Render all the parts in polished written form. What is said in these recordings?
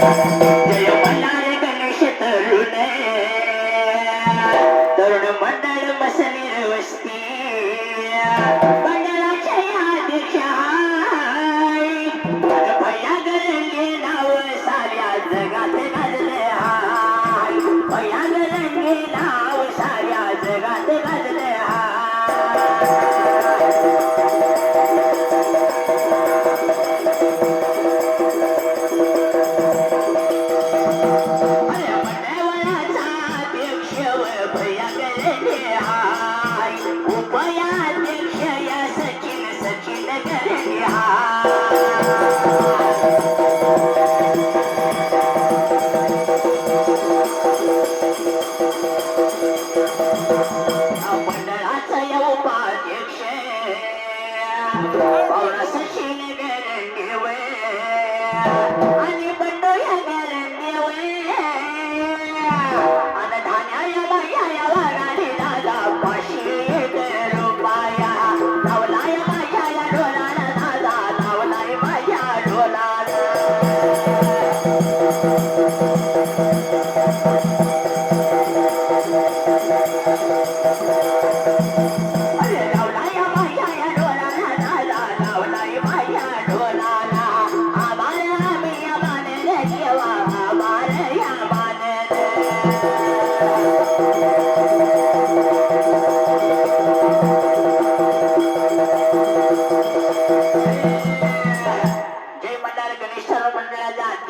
जय मल्हार गणेश तरुण मंडळ बसली वस्ती मंडळाच्या अध्यक्षा भैया गरंगे नाव साऱ्या जगात गाजले हाय भैया गरंगे नाव साऱ्या जगात गाजले हाय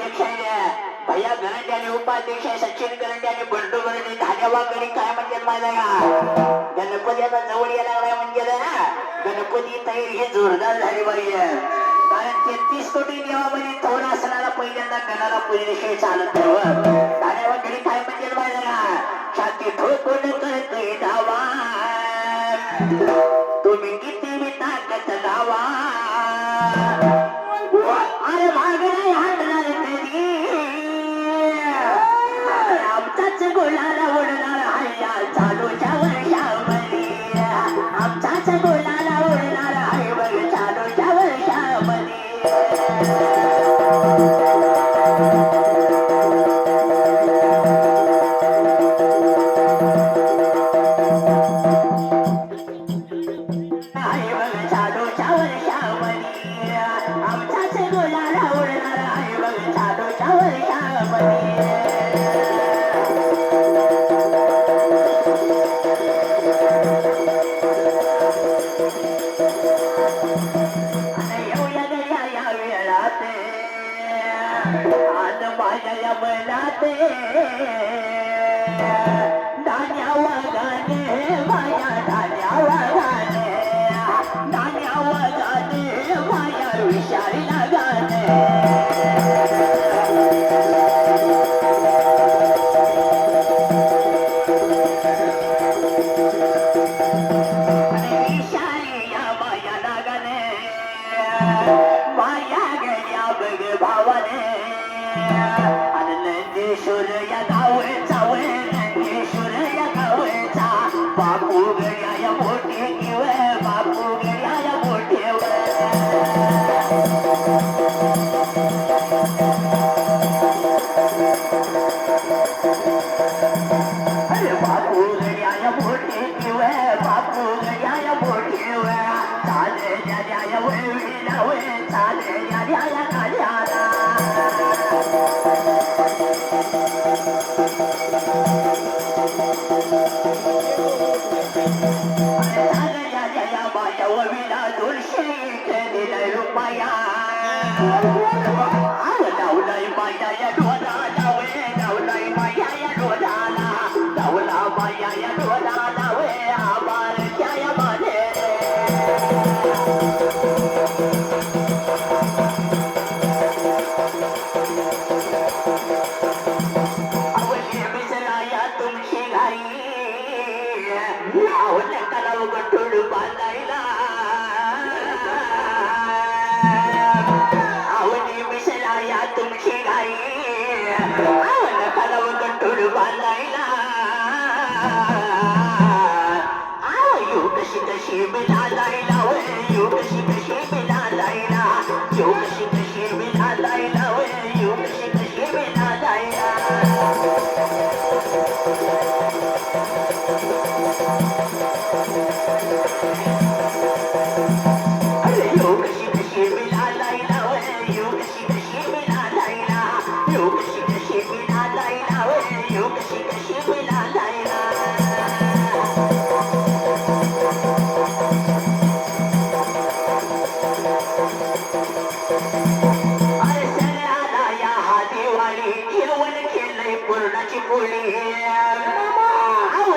भैया गरंडे आणि उपाध्यक्ष सचिन गरंडे आणि बंडू गरंडे धान्यवागडी काय म्हणतात माहिती का गणपती आता जवळ यायला लागलाय म्हणजे ना गणपती तयारी ही जोरदार झाली पाहिजे कारण 33 कोटी देवामध्ये थोडा असणारा पहिल्यांदा गणाला पुरेशिवाय चालत नाही धान्यवागडी काय म्हणतात माहिती का छाती ठोकून करतोय दावा तुम्ही किती बी ताकद लावा अरे मागणे हातणार कधी आमचाच गुलाला उडणार हल्ला चालूच्या वर्षामध्ये आमचाच गुलाला उडणार आहे बघ चालूच्या वर्षामध्ये कशी मिळालाय ना वे कशी येऊ कशी कशी विना जाईना येऊ कशी कशी विना जाईना अरे सण आला या हा दिवाळी हिरवण केलंय पूर्णाची पोळी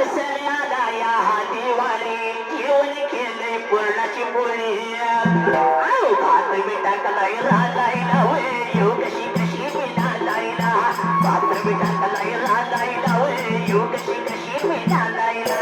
सण आला या हा दिवाळी हिरवण केलंय पूर्णाची पोळी भात मिठा कलाई राजायला येऊ कशी कशी विना जाईना भात मिठा कलाई राजायला येऊ कशी कशी विना जाईना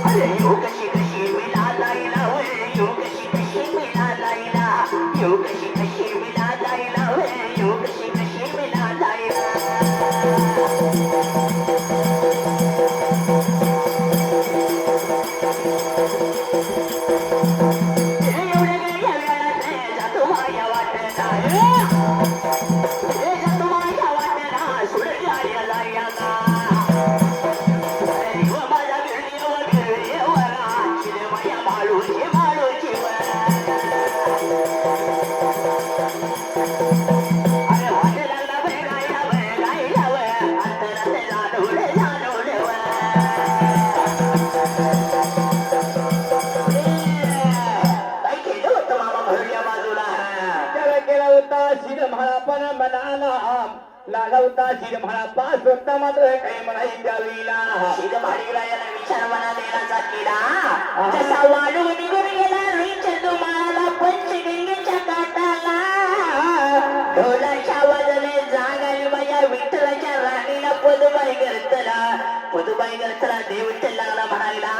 अरे येऊ कशी कशी विना जाईना येऊ कशी कशी विना जाईना येऊ कशी कशी विना जाईना येऊ कशी कशी विना जाईना लालवता शिर म्हणा पास होता मात्र काही म्हणाई द्यावीला शिर भाडीरायाला विचार मना देण्याचा किडा जसा वाढून निघून गेला रीच तुम्हाला पंचगंगेच्या काटाला ढोलाच्या आवाजाने जाग आली माझ्या विठ्ठलाच्या राणीला पदुबाई गर्तला देव विठ्ठल लागला म्हणायला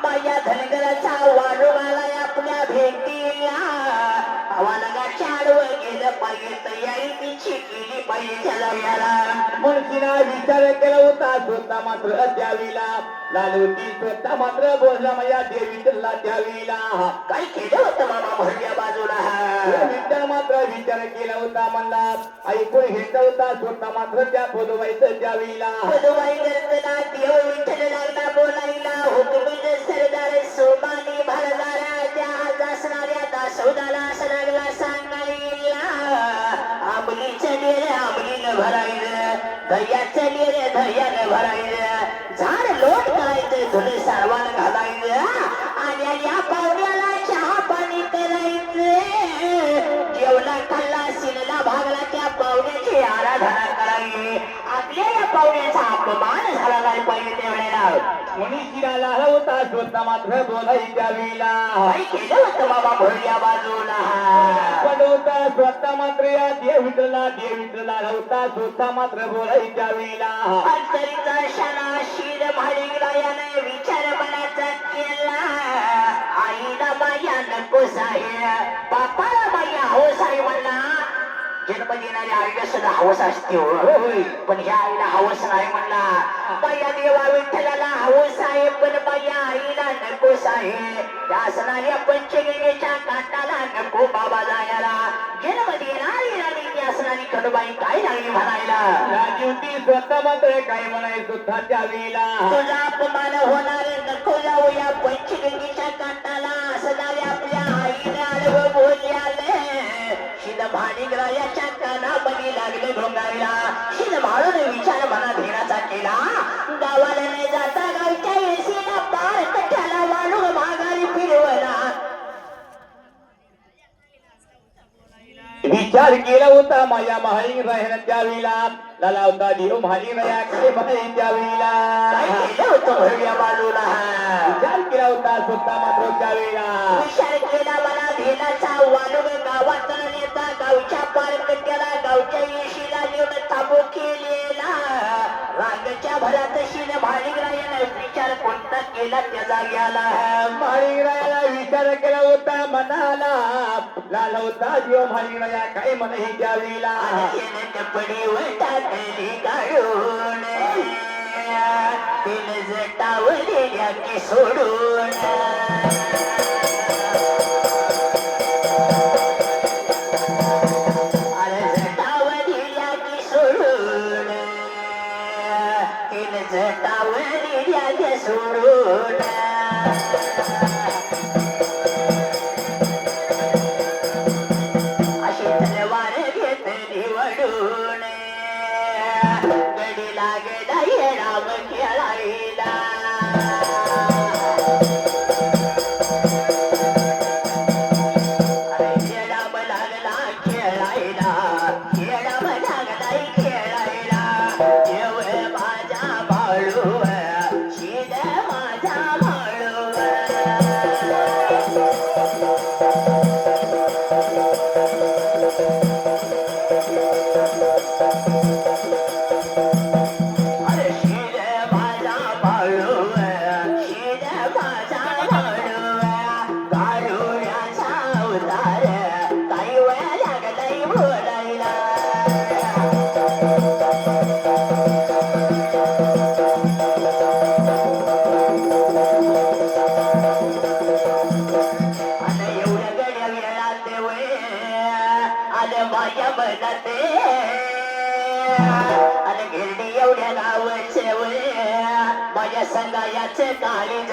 माझ्या धनगराचा वाढून आलाय आपल्या भेटीला आवालगाच्या आडवं गेलं पाहिजे तयारी तिची केली पाहिजे त्याला याला मुळशीला विचार केला होता स्वतः मात्र द्यावीला लालवती स्वतः मात्र बोलला माझ्या देवीला द्यावीला काय केलं होतं मामा भरल्या बाजूला विठ्ठल मात्र विचार केला होता म्हणला ऐकून घेतला होता स्वतः मात्र त्या पदुबाईचं द्यावीला पदुबाई गर्जना देव विठ्ठल लागला बोलायला हुकमीचे सरदार सोमानी भरदाराच्या असणाऱ्या दासोदाला असं लागला सांगायला आंबली चली रे आंबलीनं भरायलं दह्याचं रे दह्यानं भरायलं झाड लोट करायचं धुणे सारवान घालायचं आणि या पाहुण्याला चहा पाणी करायचं जेवला खाल्ला शिनला भागला त्या पाहुण्याची आराधना करावी आपल्या या पाहुण्याचा अपमान झाला नाही पाहिजे त्यावेळेला मुनीशिराला होता स्वतः मात्र बोलाई द्यावीला काय केलं होतं बाबा भरल्या बाजूला पण होता स्वतः मात्र या देवीला होता स्वतः मात्र बोलाई द्यावीला अंतरीचा शाला शिर माळीरायाने विचार मनाचा केला आईला माया नको साहेब बापाला माया हो साहेब म्हणला जन्म देणाऱ्या आईला सुद्धा हवस असते पण ह्या आईला हवस नाही म्हणला माझ्या देवा विठ्ठलाला हवस आहे पण माझ्या आईला नको साहेब या असणाऱ्या पंचगंगेच्या काटाला नको बाबा जायला जन्म देणारी राणी ती असणारी कडबाई काय लागली म्हणायला राजवती स्वतः मात्र काय म्हणाय सुद्धा द्यावीला तुझा अपमान होणार नको जाऊ या पंचगंगेच्या काटाला असणाऱ्या आपल्या आईने आडवं बोलल्याने शिद भाणीग्रायाच्या कानामध्ये लागले घोंगायला शिद भाळून विचार मना घेण्याचा केला गावाला नाही जाता गावच्या एसीला पार कठ्याला वाढून माघारी फिरवला विचार केला होता माझ्या महाली राहण्या द्यावीला लाला होता देव महाली रायाकडे महाली द्यावीला केलं होतं भरल्या बाजूला विचार केला होता स्वतः मात्र द्यावीला विचार केला मला घेण्याचा वाढून गावात नेता गावच्या पार कट्याला गावच्या येशीला नेऊन ताबू केलेला रांगच्या भरात शिन भाणीग्रायाने विचार कोणता केला त्याचा गेला महालिंगरायाला विचार केला होता मनाला लाला होता देव महालिंगराया काय म्हणही द्यावीला कपडीवर टाकली काढून तिने जटावलेल्या की सोडून जटावली सोडून अशी तलवार घेत निवडून गडी लागला येळाव खेळायला अरे येळाव लागला खेळायला येळाव लागलाय खेळायला येव माझा बाळू शीद माझा बाळू अरे शीद माझा बाळू शीद माझा बाळू गारुड्याचा अवतार काही वेळा लागलाय बोलायला आता एवढ्या गड्या वेळात आले माझ्या मनाते आणि गिरडी एवढ्या नावाचे माझ्या संगायाच काळीज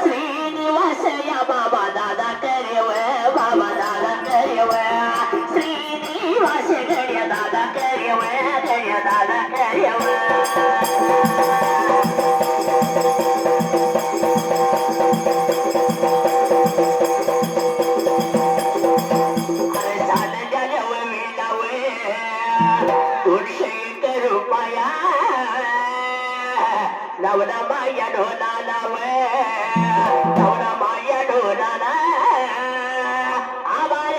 श्रीनिवास या बाबा दादा करेव बाबा दादा करेव श्रीनिवास गड्या दादा करेव गड्या दादा करेव अरे झालं झाल्यावर मिळावं ₹200 नवरा माया ढोलाला नवरा माया ढोलाला आबार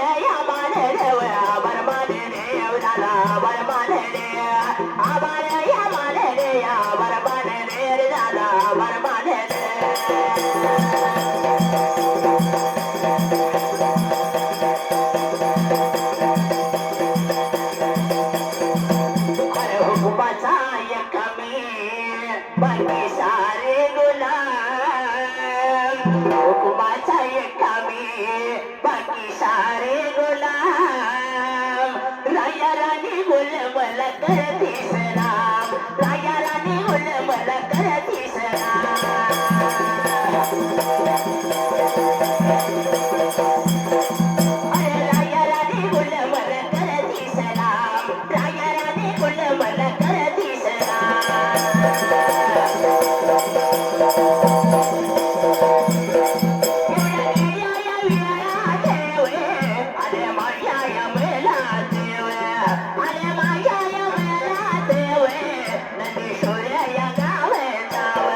देव आबार माने देव झाला आबार माने रे आबार माने रे आबार माने रे झाला आबार माने रे अरे हुकुमाचा एक कमी बाकी सारे गुलाम हुकुमाचा एक कमी बाकी सारे गुलाम राया राणी गुल मला करती सलाम राया राणी गुल मला करती सलाम अरे राया राणी गुल मला करती सलाम राया राणी गुल मला करती सलाम अरे माझ्या या मेला देव अरे माझ्या या मेला देव नंदीश्वर या गावे जाव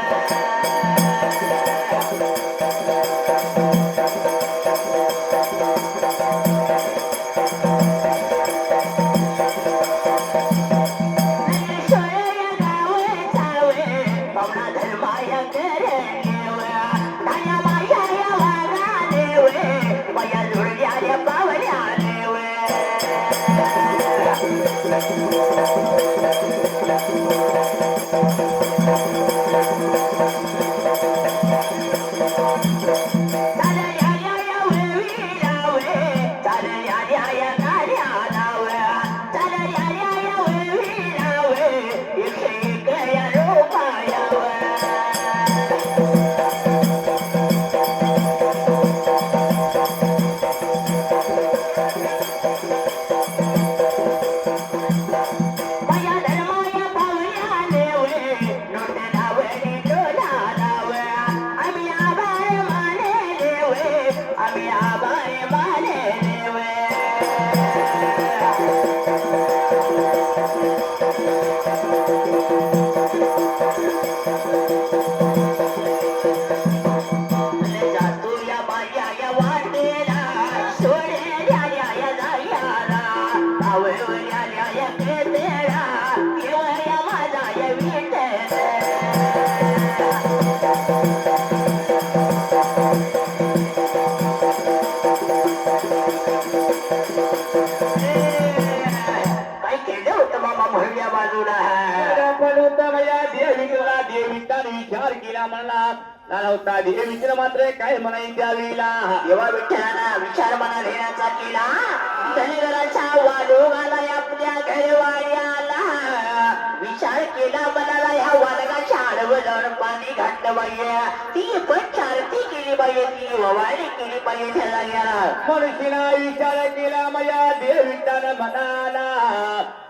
पवना धर्माया करे नाया माया या वागा देवे माया जुळल्या या पावल्या देवे चालल्या या वेळीलावे चालल्या या गाड्या लावे चालल्या या वेळीलावे 101 या रोपायावे माया धर्माया पावल्या देवे नोट लावणी डोला लावे आम्ही आभार माने देवे आम्ही आभार माने देवे जातो या बाया या वाटेला सोडल्या या जायाला आवळल्या या केतेला केवळ्या माझा या विठ्ठल काय केलं होतं मामा म्हणल्या बाजूला पण उत्तम या देवीला देवीचा विचार केला म्हणला होता देवीला मात्र काय म्हणाई द्यावीला देवा विठ्ठलाना विचार मनात घेण्याचा केला धनगराच्या वाढोगाला आपल्या घरवाड्याला विचार केला मनाला ह्या वालगाच्या आडवं जाऊन पाणी घातलं पाहिजे, ती पण चारती केली पाहिजे, ती ववाळी केली पाहिजे त्या जाग्याला. मनुष्यना विचार केला माझ्या देव विठ्ठल म्हणाला,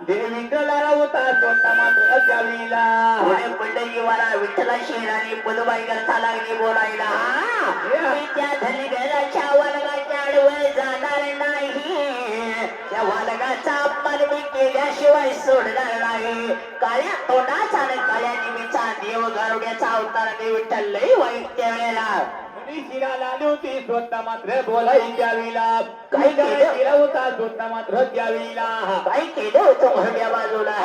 देव विठ्ठलाला होता स्वतः मात्र द्यावीला. पुढे पडलं जीवाला विठ्ठला शेराने पदबाई करता लागली बोलायला, मी त्या धनगराच्या वालगाच्या आडवं जाणार नाही, त्या वालगाचा अपमान मी केल्याशिवाय सोडणार नाही. काळ्या तोंडाचा आणि काळ्या निमीचा देव गारुड्याचा अवतार देव विठ्ठल लई वाईट त्या वेळेला. शिराला नव्हती स्वतः मात्र बोलाई द्यावीला, काही केला होता स्वतः मात्र द्यावीला. काही केलं होतं म्हणूया बाजूला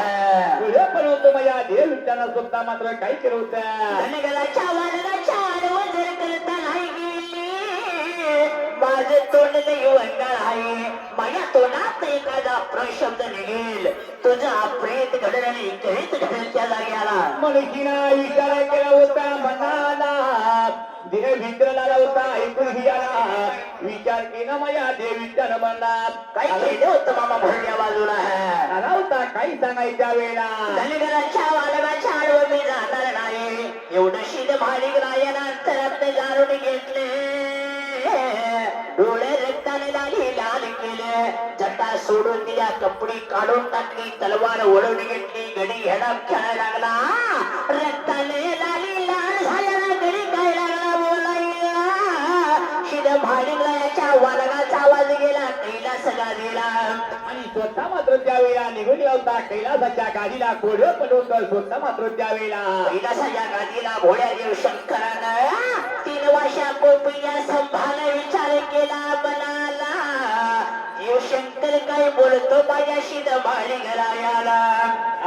तुझ्या पण होतं माझ्या देव विठ्ठला स्वतः मात्र काही केलं होतं. धनगराच्या वालगाच्या आडवं जर करता नाही गेली, माझं तोंड नाही वंगाळ आहे, माझ्या तोंडात एखादा प्रशब्द निघेल, तुझा प्रेत घडल आणि कळीत घडल त्या जाग्याला. मनुष्यना विचार केला होता म्हणाला, देव विठ्ठलाला होता ऐकून घ्याला, विचार केला माझ्या देव विठ्ठल म्हणला, काही केलं होतं मामा म्हणल्या बाजूला आला होता काही सांगायच्या वेळा. धनगराच्या वालगाच्या आडवं मी जाणार नाही, एवढं शिद मालिक रायनांतरात जाणून घेतले, डोळे रक्ताने लाली लाल केले, जटा सोडून दिल्या, कपडी काढून टाकली, तलवार वळून घेतली, गडी हेडप खेळायला लागला, रक्ताने लाली लाल झाल्याला गडी काय लागला बोलायला. शिद मालिक रायाच्या वालगाचा आवाज गेला, कैलास गाडीला. आणि स्वतः मात्र त्यावेळेला निघून होता कैलासाच्या गाडीला, कोढं पण होतं स्वतः मात्र त्यावेळेला. कैलासाच्या गाडीला भोळ्या देव शंकरानं 3 वर्षा कोपिया संभाने विचार केला मनाला, देव शंकर काय बोलतो माझ्याशी माळी घरायाला.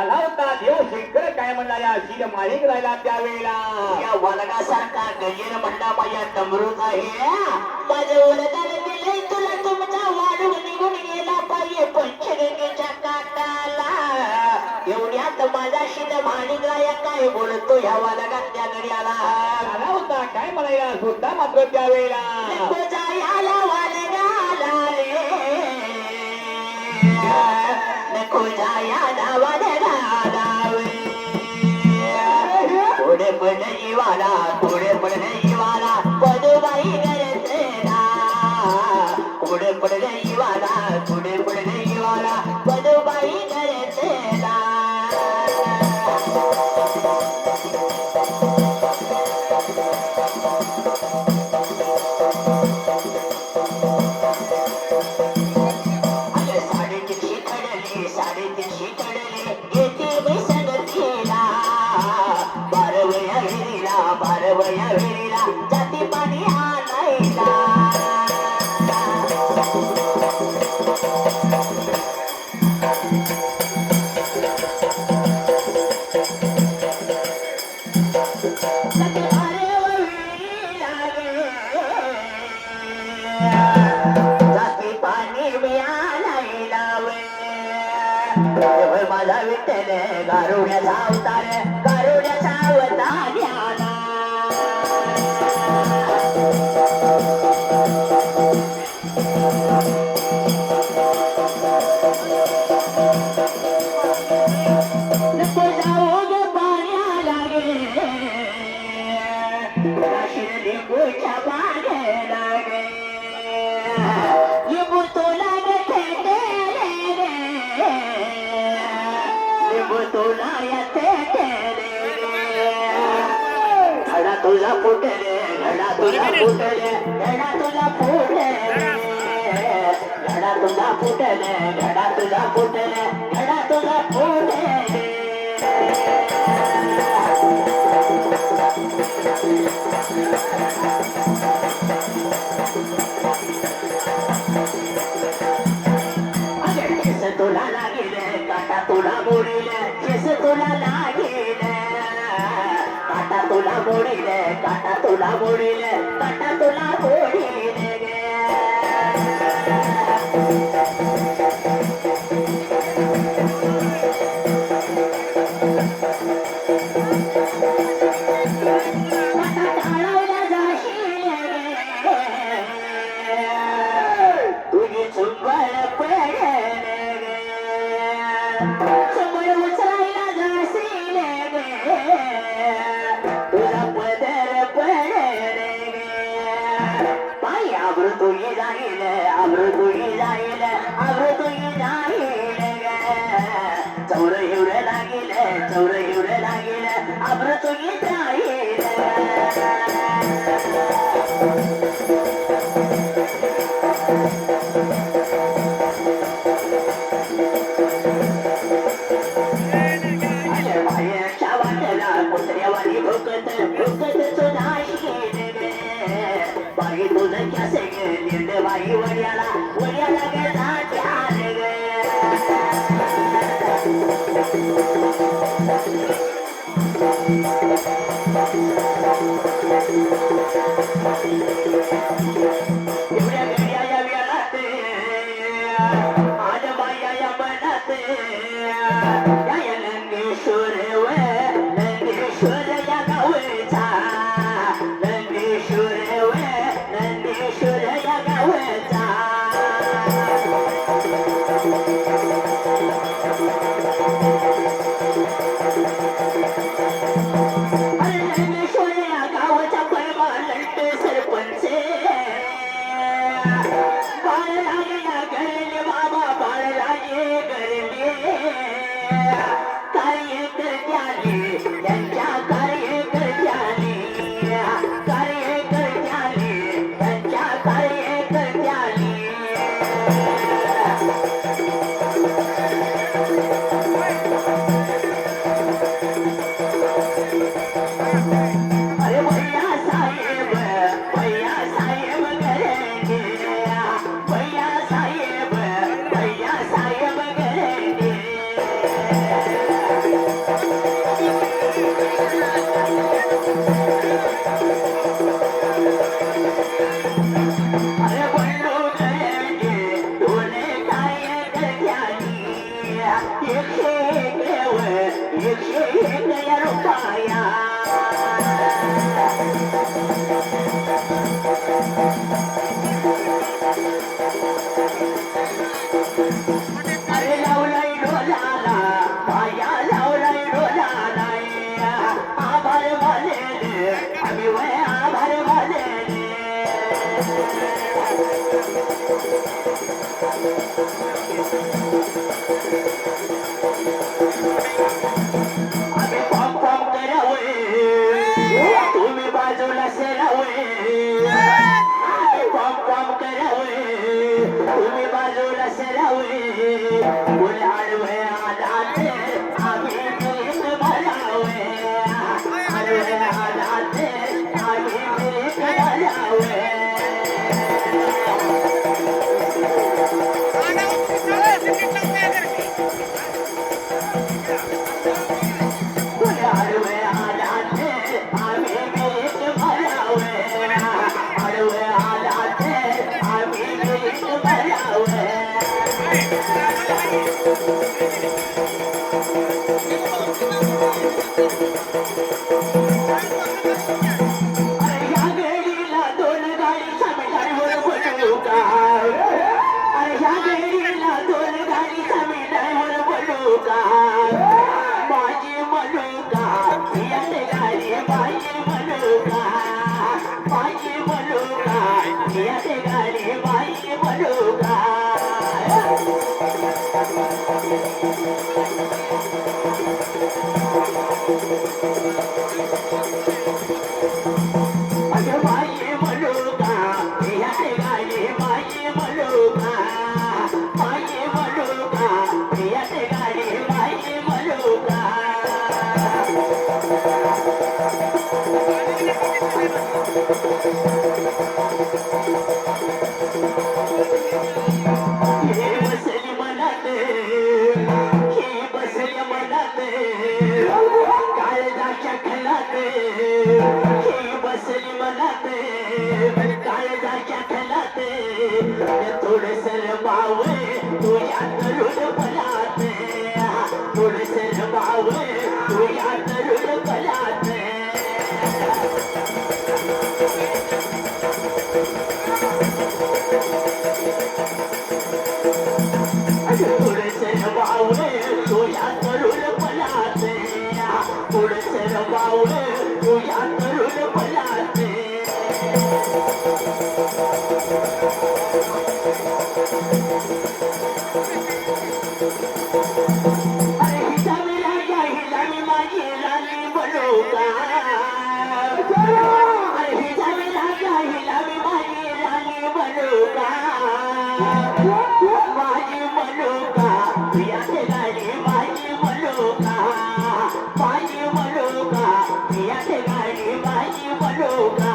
आला होता देव शंकर काय म्हणला या शिर माळीक राहिला त्यावेळेला. या वालगासारखा गजेर म्हणला माझ्या डमरूच आहे, माझं वरदान दिलंय तुला, तुमचा वाढून निघून गेला पाहिजे पंचगंगेच्या काटाला. एवढ्यात माझा शिद माणिकराया काय बोलतो ह्या वालगातल्या गड्याला. आला होता काय म्हणायला स्वतः मात्र त्यावेळेला. नको जायाला वालगाला रे, नको जायाला वालगाला रे. पुढे पडले जीवाला, पुढे पडले जीवाला, पदुबाई करते ना. पुढे पडले जीवाला, पुढे पडले जीवाला, पदुबाई करते ना. साडेतीनशे कडले, साडेतीनशे कडले, येते मी संगतीला, बारवया विहिरीला, बारवया विहिरीला, जाती पाणी आणायला. जाती पाणी मी आणायला वे, माझा विठ्ठल गारुड्याचा अवतार, गारुड्याचा अवतार आला. नको जाऊ गे पाण्याला गे, राशीन लिंबूच्या बागेला गे, लिंबू तुला गे फेटेले गे, लिंबू तुला या फेटेले गे. घडा तुझा फुटले, घडा तुझा फुटले, घडा तुझा फुटले, घडा तुझा फुटले, घडा तुझा फुटले, घडा तुझा फुटले. केस तुला लागले, काटा तुला मोडीले, केस तुला लागले, काटा तुला मोडीले, काटा तुला मोडीले, काटा तुला मोडीले गे. तुझी चुंबळ पडले गे, चुंबळ उचलायला जाशील जाईल अमृतुही जाईल अमृतुही जाईल चौर हिवडे लागेल चौर हिवडे लागेल अमृतुही जाईल बाहेरच्या वाटेला कुत्र्यावाली भुकत भुकत सुद्धा बाई तुझं कसे गे बाई वड्याला वड्याला गेला ध्यान गे एवढ्या गड्या या वेळात आज बाया या मनात या नंदेश्वर व नंदेश्वर या गावचा नंदेश्वर व नंदेश्वर या गावचा अरे नंदेश्वर या गावचा परमानंद सरपंच बाळराजे या घरले बाबा बाळराजे घरले कार्यकर्त्याने त्यांच्या कार्यकर्त्याने कार्यकर्त्याने त्यांच्या कार्यकर्त्याने अरे भैया साहेब घरने भैया साहेब घरने अरे बंडू घरने दोने कार्यकर्त्याने 101 या रुपया अरे लावलाय डोलाला पाया लावलाय डोलाला आभार मानेले आम्ही वय आभार मानेले आम्ही पॉम पॉम करावे तुम्ही बाजूला सरावे पॉम पॉम करावे तुम्ही बाजूला सरावे उलाडवे आलात आम्ही मिळून भरावे आडवे आलात आम्ही मिळून भरावे आडवे आलात आम्ही मिळून भरावे आडवे आलात आम्ही मिळून भरावे अरे ह्या गेडीला दोन गाडीच्या मिठाईवर बोलू का अरे ह्या गेडीला दोन गाडीच्या मिठाईवर बोलू का माझी म्हणू का यात गाडी माझी म्हणू का माझी म्हणू का यात गाडी माझी म्हणू का अगं माझी म्हणू का यात गाडी माझी म्हणू का माझी म्हणू का यात गाडी माझी म्हणू का हे बसली मनात ही बसली मनात काळजाच्या खलात ही बसली मनात काळजाच्या खलात थोडस रमावे तुझ्या तरुण फलात थोडस रमावे तुझ्या तरुण फलात थोडस रमावे तुझ्या तरुण फलात थोडस रमावे अरे हिजामी राजा हिजामी माझी राणी बनू का अरे हिजामी राजा हिजामी माझी राणी बनू का माझी बनू का प्रिया गाडी माझी बनू का माझी बनू का प्रिया गाडी माझी बनू का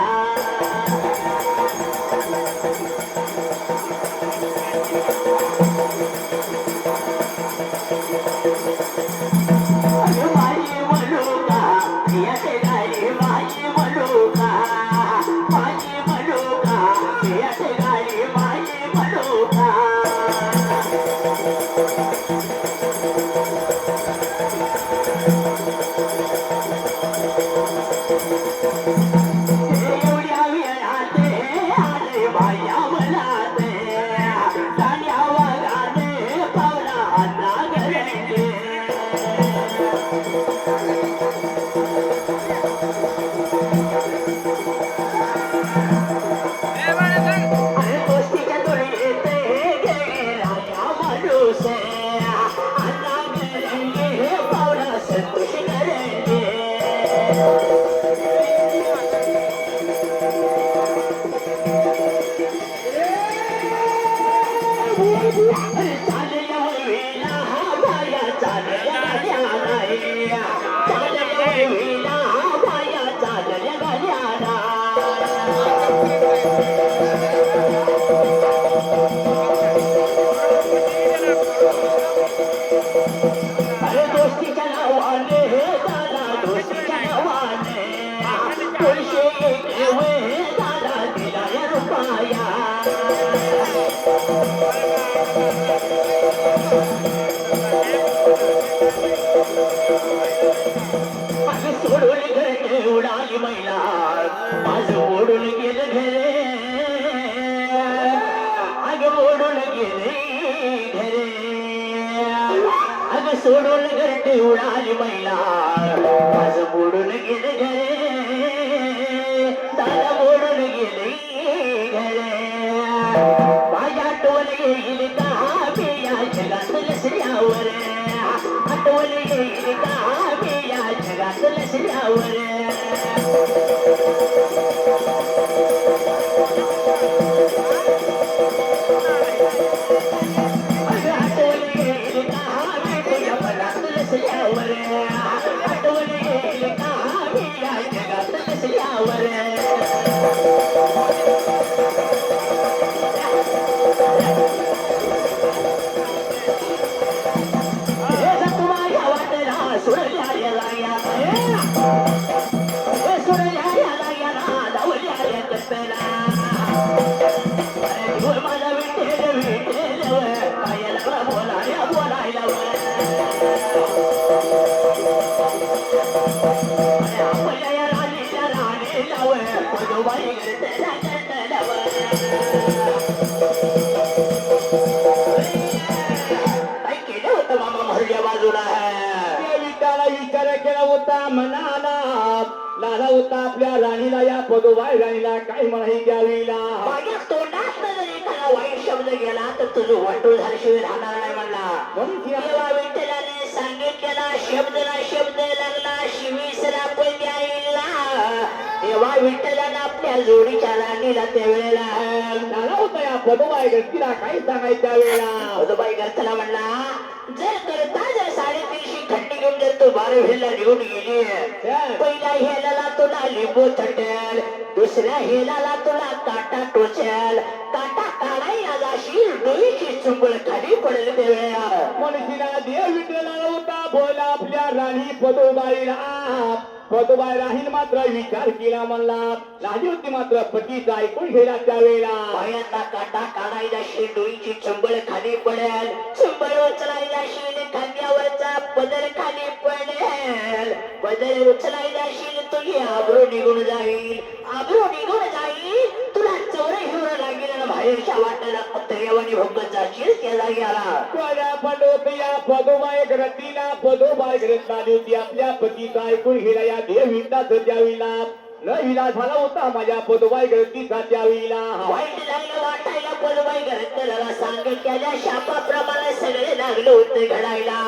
माझी मनुका प्रियाचे गाडी माझी मनुका माझी मनुका प्रियाचे गाडी माझी मनुका एवढ्या वेळाते आले बाया मनाते ताण्या वागाने पावला अन्ना घरचे अरे दोस्तीच्या दोरीते गेले राजा माणूस अन्ना घरचे पावला संतोष घरचे चालल्या वेळेला बाया चालल्या गाड्याला चालल्या वेळेला बाया चालल्या गाड्याला अरे दोस्तीच्या नावाने दादा दोस्तीच्या नावाने पैसे घेवे दादा दिला या रुपया माझं सोडून घरे उडाली महिला माझं ओढून गेलं घरे अगं ओढून गेले घरे अगं सोडून घरटे उडाली महिला माझं ओढून गेलं घरे दादा ओढून गेले घरे माझ्या आठवण येईल का मी या जगात लसल्यावर आठवण येईल का मी या जगात लसल्यावर अगं आठवण येईल का मी तुझ्या मनात लसल्यावर आठवण येईल का मी या जगात लसल्यावर तुम्हाला वाटला सोडल्या याला या सोडल्या याला या लावल्या या कप्प्याला माझा विठेल विठेल काय लागला बोलायला बोलायला आपल्या या राणीला राणीला पदोबाई त्याला काय केलं होतं मामा भरल्या बाजूला विचार केला होता मनाला लाला होता आपल्या राणीला या पदोबाई राणीला काय म्हणाही द्यावीला माझ्या तोंडात जर एखादा वाईट शब्द गेला तर तुझं वाटोळ झाल्याशिवाय राहणार नाही म्हणला म्हणून ती तेव्हा विठ्ठलाने सांगितलेला शब्दला शब्द लागला शिवीसरा पण द्यायला तेव्हा विठ्ठलानं आपल्या जोडीच्या राणीला त्यावेळेला लाला होता या पदोबाई व्यक्तीला काय सांगायचं त्यावेळेला पदोबाई घरच्याला म्हणला जर करता जर 350 खंडी घेऊन जर तू 12 हेला निघून गेली पहिल्या हेलाला तुला लिंबू थटेल दुसऱ्या हेलाला तुला काटा टोचेल काटा काढायला जाशील डोईची चुंबळ खाली पडेल तेव्हा मनुष्यला देव विठ्ठलाला होता बोला आपल्या राणी पदोबाईला पदोबाई राहील मात्र विचार केला म्हणला राणी होती मात्र पतीचा ऐकून गेला त्यावेळेला पायांना काटा काढायला जाशील डोईची चुंबळ खाली पडेल चुंबळ उचलायला जाशील खांद्यावरचा पदर खाली पडेल पदर उचलायला जाशील तुझी आबरू निघून जाईल आबरू निघून जाईल तुला चौर हिवर लागेल ना बाहेरच्या वाटेला पत्र्यावानी भोगत जाशील त्या जाग्याला पदोबाई ग्रतीला पदोबाई ग्रत आली होती आपल्या पतीचा ऐकून गेला या देव हिंदाच द्यावीला लईला झाला होता माझ्या पदुबाई गळतीचा त्यावेळीला वाईट लागलं वाटायला पदबाई घरच्याला सांगितलेल्या शापाप्रमाणे सगळे लागलं होतं घडायला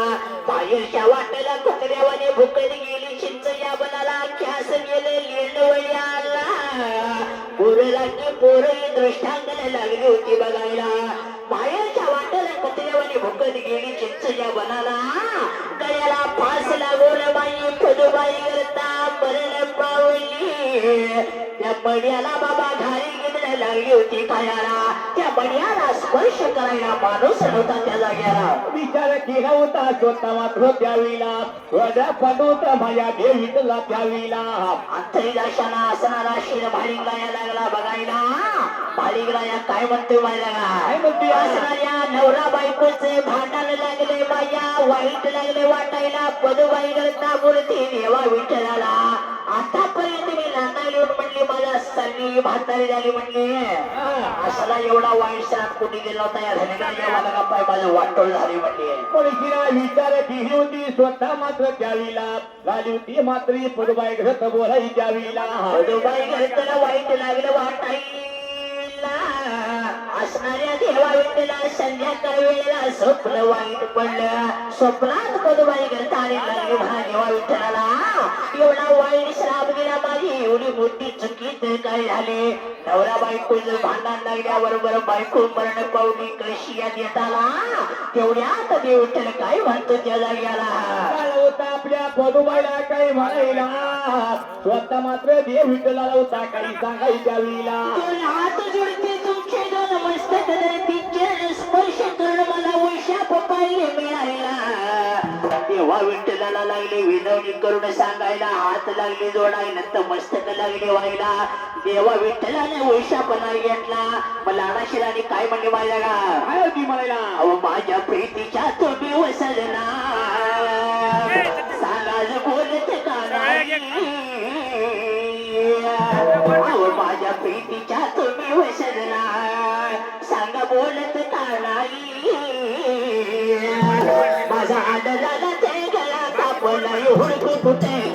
बाहेरच्या वाटेला कुत्र्यावाने भुकत गेली चिंच या बनाला ख्यास गेले लेंडवळ्याला पोरला की पोरही दृष्टांगण लागली होती बघायला बाहेरच्या वाटेला कुत्र्यावाने भुकत गेली चिंच या बनाला गळ्याला फास लागवलं बाई पदबाई करता मरण पावली त्या बड्याला बाबा घाई गेलेला लागली होती पायाला त्या बड्याला स्पर्श करायला माणूस नव्हता त्या जाग्याला विचार केला होता स्वतः मात्र त्यावेळीला हृदय पडूत माझ्या देवीतला त्यावेळीला अंतरीदाशाला असणारा शिर भालिंगाया लागला बघायला भालिंगराया काय म्हणतोय माहिती काय म्हणतोय? असणाऱ्या नवरा बायकोचे भांडण लागले बाया वाईट लागले वाटायला पदबाई करता मूर्ती देवा विठ्ठलाला आतापर्यंत मी नांदायला येऊन म्हणली मला सल्ली म्हातारी झाली म्हणली असला एवढा वाईट श्राप कुठे गेला होता या धनगराच्या मला गप्पाय माझं वाटोळ झाली म्हणली कोणीला विचार केली होती स्वतः मात्र त्यावेळीला झाली होती मात्र पदुबाई घरत बोलाय त्यावेळीला पदबाई करताना वाईट लागलं वाटायला असणाऱ्या देवा विठ्ठला संध्याकाळ वेळेला स्वप्न वाईट पडलं स्वप्नात पदबाई करता आली लागली म्हणा देवा विठ्ठलाला एवढा वाईट श्राप गेला माझी एवढी मोठी चुकी तर काय झाले नवरा बायकोचं भांडण लागल्याबरोबर बायको मरण पावली कशी यात येताला तेवढ्यात देव विठ्ठल काय म्हणतो त्या जाग्याला होता आपल्या पदुबाईला काही म्हणायला स्वतः मात्र देव विठ्ठलाला होता काही सांगाय त्यावेळीला हात जोडते तुमचे दोन मस्तक धरतीचे स्पर्श करून मला वैशाप पाहिले मिळायला तेव्हा विठ्ठलाला लागले विनवणी करून सांगायला हात लागले जोडायला तर मस्तक लागले व्हायला देवा विठ्ठलाने वैशाप नाही घेतला मला अनाशिराने काय म्हणले माझ्या का काय होती म्हणायला अहो माझ्या प्रीतीच्या तुम्ही वसलना सांगाज बोलत का नाही अहो माझ्या प्रीतीच्या तुम्ही वसलना सांगा बोलत का नाही माझा आदराला ते गळा कापला हुडकू कुठे